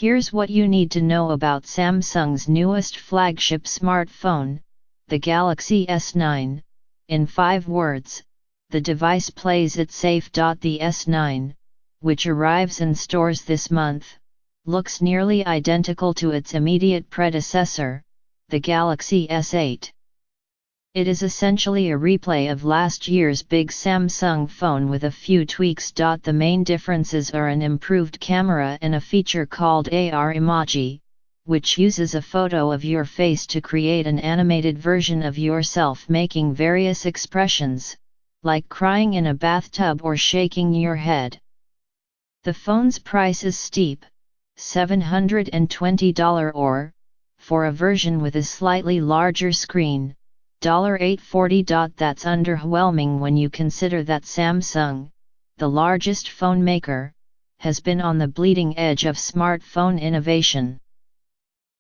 Here's what you need to know about Samsung's newest flagship smartphone, the Galaxy S9. In 5 words, the device plays it safe. The S9, which arrives in stores this month, looks nearly identical to its immediate predecessor, the Galaxy S8. It is essentially a replay of last year's big Samsung phone with a few tweaks. The main differences are an improved camera and a feature called AR Emoji, which uses a photo of your face to create an animated version of yourself making various expressions, like crying in a bathtub or shaking your head. The phone's price is steep, $720 or, for a version with a slightly larger screen, $840. That's underwhelming when you consider that Samsung, the largest phone maker, has been on the bleeding edge of smartphone innovation.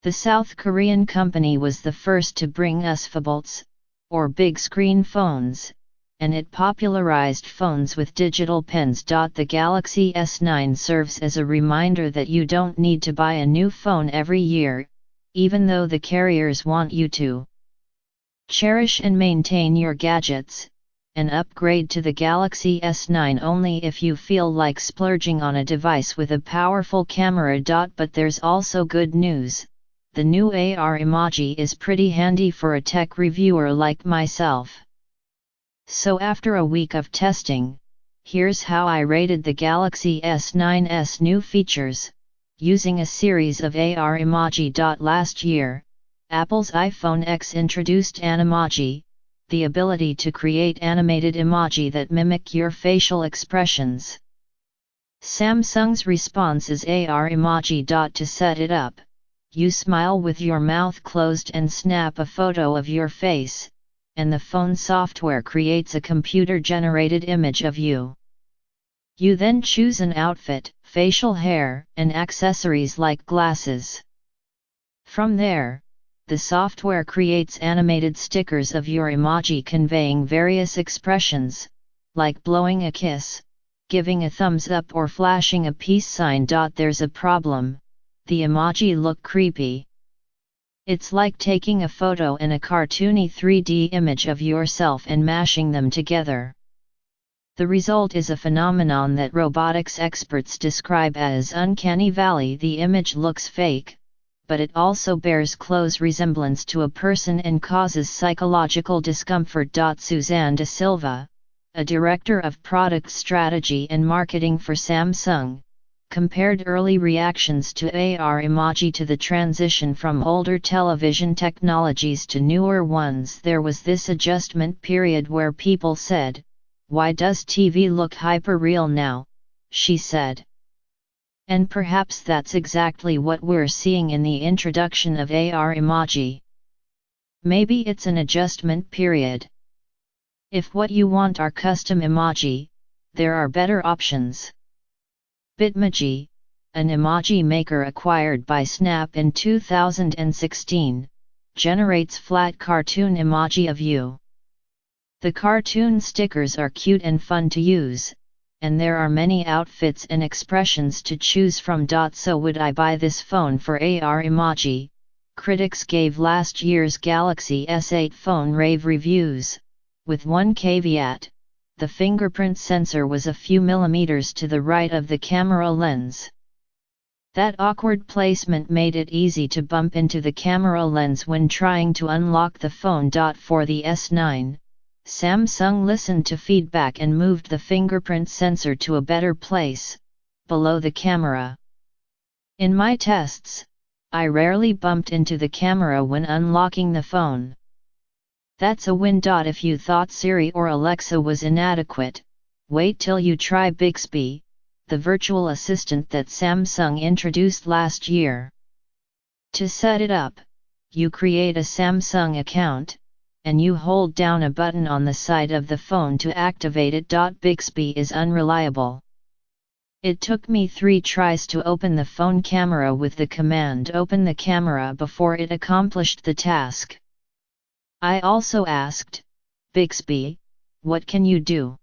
The South Korean company was the first to bring us phablets, or big screen phones, and it popularized phones with digital pens. The Galaxy S9 serves as a reminder that you don't need to buy a new phone every year, even though the carriers want you to. Cherish and maintain your gadgets, and upgrade to the Galaxy S9 only if you feel like splurging on a device with a powerful camera. But there's also good news. The new AR Emoji is pretty handy for a tech reviewer like myself. So after a week of testing, here's how I rated the Galaxy S9's new features, using a series of AR Emoji. Last year, Apple's iPhone X introduced Animoji, the ability to create animated emoji that mimic your facial expressions. Samsung's response is AR Emoji. To set it up, you smile with your mouth closed and snap a photo of your face, and the phone software creates a computer-generated image of you. You then choose an outfit, facial hair, and accessories like glasses. From there, the software creates animated stickers of your emoji conveying various expressions, like blowing a kiss, giving a thumbs up or flashing a peace sign. There's a problem. The emoji look creepy. It's like taking a photo and a cartoony 3D image of yourself and mashing them together. The result is a phenomenon that robotics experts describe as uncanny valley. The image looks fake, but it also bears close resemblance to a person and causes psychological discomfort. Suzanne De Silva, a director of product strategy and marketing for Samsung, compared early reactions to AR Emoji to the transition from older television technologies to newer ones. There was this adjustment period where people said, "Why does TV look hyper-real now?" she said. And perhaps that's exactly what we're seeing in the introduction of AR Emoji. Maybe it's an adjustment period. If what you want are custom emoji, there are better options. Bitmoji, an emoji maker acquired by Snap in 2016, generates flat cartoon emoji of you. The cartoon stickers are cute and fun to use, and there are many outfits and expressions to choose from. So would I buy this phone for AR Emoji? Critics gave last year's Galaxy S8 phone rave reviews, with one caveat: the fingerprint sensor was a few millimeters to the right of the camera lens. That awkward placement made it easy to bump into the camera lens when trying to unlock the phone. For the S9, Samsung listened to feedback and moved the fingerprint sensor to a better place, below the camera. In my tests, I rarely bumped into the camera when unlocking the phone. That's a win. If you thought Siri or Alexa was inadequate, wait till you try Bixby, the virtual assistant that Samsung introduced last year. To set it up, you create a Samsung account, and you hold down a button on the side of the phone to activate it. Bixby is unreliable. It took me 3 tries to open the phone camera with the command "open the camera" before it accomplished the task. I also asked, "Bixby, what can you do?"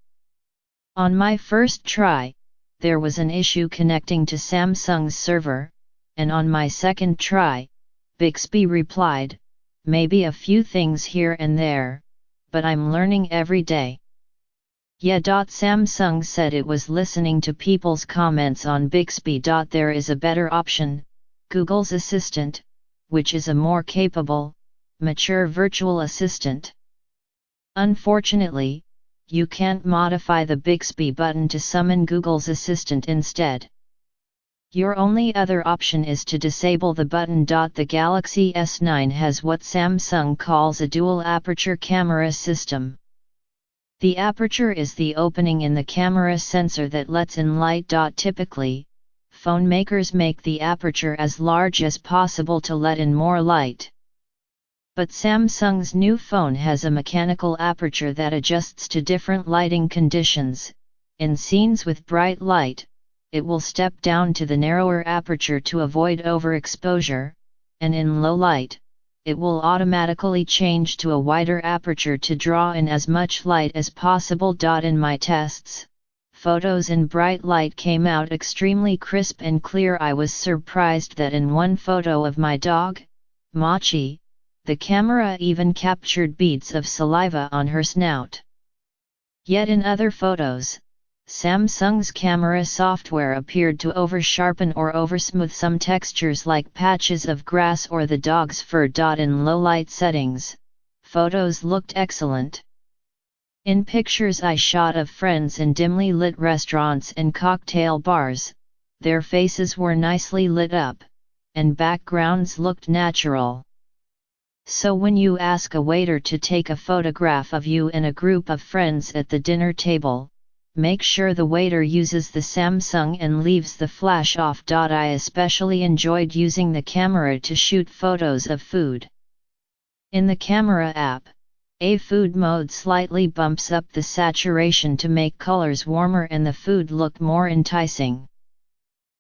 On my first try, there was an issue connecting to Samsung's server, and on my second try, Bixby replied, maybe a few things here and there, but I'm learning every day. Yeah. Samsung said it was listening to people's comments on Bixby. There is a better option, Google's Assistant, which is a more capable, mature virtual assistant. Unfortunately, you can't modify the Bixby button to summon Google's Assistant instead. Your only other option is to disable the button. The Galaxy S9 has what Samsung calls a dual aperture camera system. The aperture is the opening in the camera sensor that lets in light. Typically, phone makers make the aperture as large as possible to let in more light. But Samsung's new phone has a mechanical aperture that adjusts to different lighting conditions. In scenes with bright light, it will step down to the narrower aperture to avoid overexposure, and in low light, it will automatically change to a wider aperture to draw in as much light as possible. In my tests, photos in bright light came out extremely crisp and clear. I was surprised that in one photo of my dog, Mochi, the camera even captured beads of saliva on her snout. Yet in other photos, Samsung's camera software appeared to over-sharpen or over-smooth some textures like patches of grass or the dog's fur. In low-light settings, photos looked excellent. In pictures I shot of friends in dimly lit restaurants and cocktail bars, their faces were nicely lit up, and backgrounds looked natural. So when you ask a waiter to take a photograph of you and a group of friends at the dinner table, make sure the waiter uses the Samsung and leaves the flash off. I especially enjoyed using the camera to shoot photos of food. In the camera app, a food mode slightly bumps up the saturation to make colors warmer and the food look more enticing.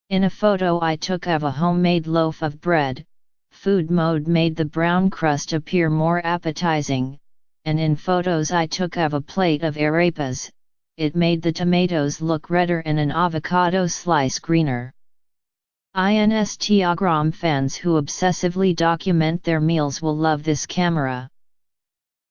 In a photo I took of a homemade loaf of bread, food mode made the brown crust appear more appetizing, and in photos I took of a plate of arepas, it made the tomatoes look redder and an avocado slice greener. Instagram fans who obsessively document their meals will love this camera.